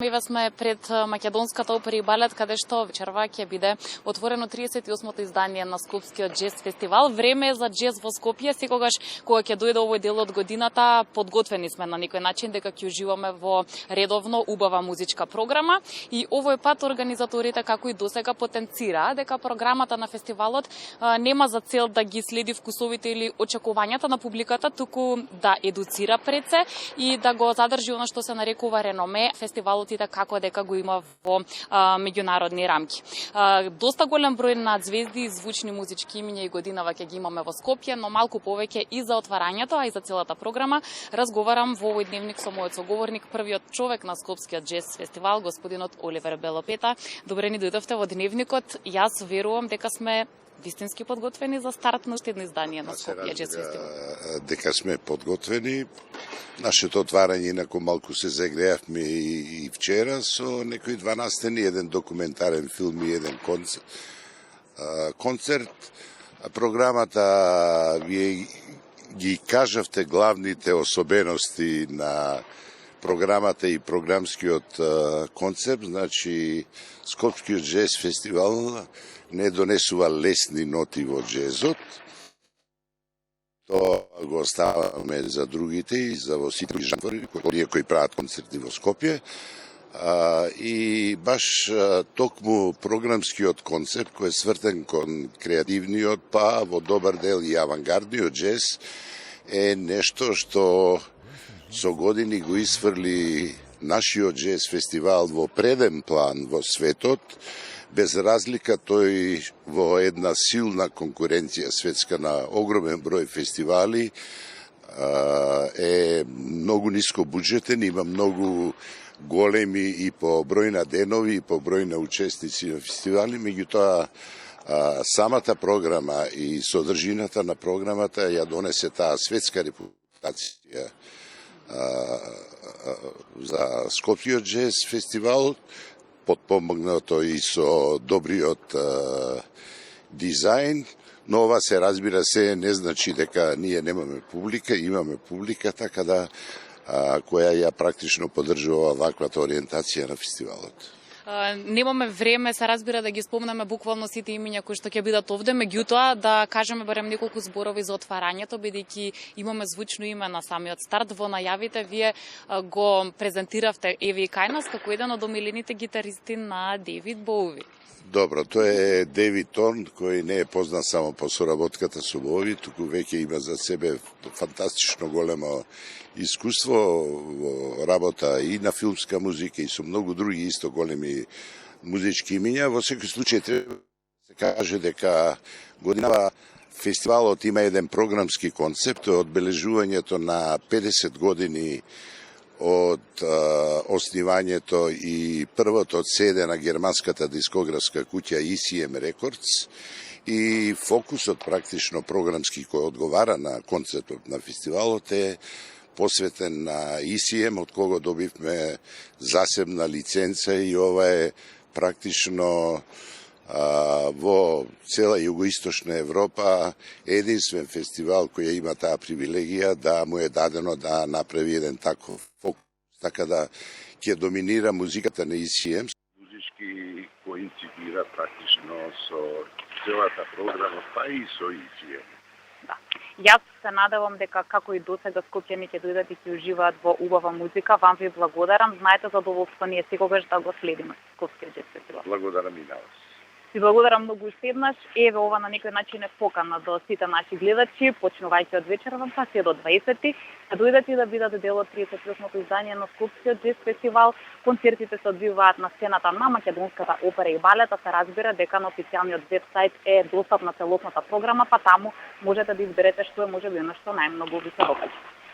Еве сме пред Македонската опера и балет, каде што вечерва ќе биде отворено 38-то издание на Скопскиот джез фестивал. Време е за джез во Скопје. Секогаш кога ќе дојде овој дел од годината, подготвени сме на некој начин дека ќе уживаме во редовно убава музичка програма. И овој пат организаторите, како и досега, потенцираа дека програмата на фестивалот нема за цел да ги следи вкусовите или очекувањата на публиката, туку да едуцира пред се и да го задржи она што се нарекува реноме фестивалот и како дека го има во меѓународни рамки. Доста голем број на звезди и звучни музички имиња и годинава ќе ги имаме во Скопје, но малку повеќе и за отварањето, а и за целата програма. Разговарам во овој дневник со мојот соговорник, првиот човек на Скопскиот джез фестивал, господинот Оливер Белопета. Добре ни дојдовте во дневникот. Јас верувам дека сме вистински подготвени за старт на уште едно издание на Скопје джез фестивал. Дека сме подготвени. Нашето отварање инаку малку се загреавме и вчера со некои 12 еден документарен филм и еден концерт. Програмата вие ги кажавте главните особености на програмата и програмскиот концепт, значи Скопскиот джез фестивал не донесува лесни ноти во джезот. Тоа го оставаме за другите и за во сите жанри, кои прават концерти во Скопје. И баш токму програмскиот концепт кој е свртен кон креативниот, па во добар дел и авангардниот джез, е нешто што со години го исфрли нашиот джез фестивал во преден план во светот, без разлика тој во една силна конкуренција светска на огромен број фестивали е многу ниско буџетен, има многу големи и по број на денови и по број на учесници на фестивали, меѓутоа самата програма и содржината на програмата ја донесе таа светска репутација за Скопјиот джез фестивал, подпомогнато и со добриот дизајн, но ова се разбира се не значи дека ние немаме публика, имаме публика, така да која ја практично поддржува ваквата ориентација на фестивалот. Немаме време, се разбира, да ги спомнеме буквално сите имиња кои што ќе бидат овде, меѓутоа да кажеме барем неколку зборови за отварањето, бидејќи имаме звучно име на самиот старт. Во најавите вие го презентиравте Еви Кајнас како еден од омилените гитаристи на Девид Боуи. Добро, тој е Девид Торн, кој не е познат само по соработката со Боуи, туку веќе има за себе фантастично големо искуство во работа и на филмска музика и со многу други исто големи музички имиња. Во секој случај треба да се каже дека годинава фестивалот има еден програмски концепт, тоа е одбележувањето на 50 години од основањето и првото седе на германската дискографска куќа ECM Records, и фокусот практично програмски кој одговара на концептот на фестивалот е посветен на ECM, од кого добивме засебна лиценца, и ова е практично во цела југоисточна Европа единствен фестивал кој има таа привилегија да му е дадено да направи еден таков фокус, така да ќе доминира музиката на ECM. Музички коинцидира практично со целата програма, па и со ECM. Да. Јас се надевам дека како и досега скопјани ќе дојдат и ќе уживаат во убава музика. Вам ви благодарам. Знаете, задоволство ни е секогаш да го следиме Скопскиот джез фестивал. Благодарам и на вас. Ви благодарам многу уште еднаш. Еве ова на некој начин е покана до сите наши гледачи, почнувајќи од вечерва па се до 20, да дојдат и да бидат дел од 38-то издание на Скопскиот джез фестивал. Концертите се одвиваат на сцената на Македонската опера и балет, а се разбира дека на официјалниот вебсајт е достапна целосната програма, па таму можете да изберете што е можеби она што најмногу ви се допаѓа.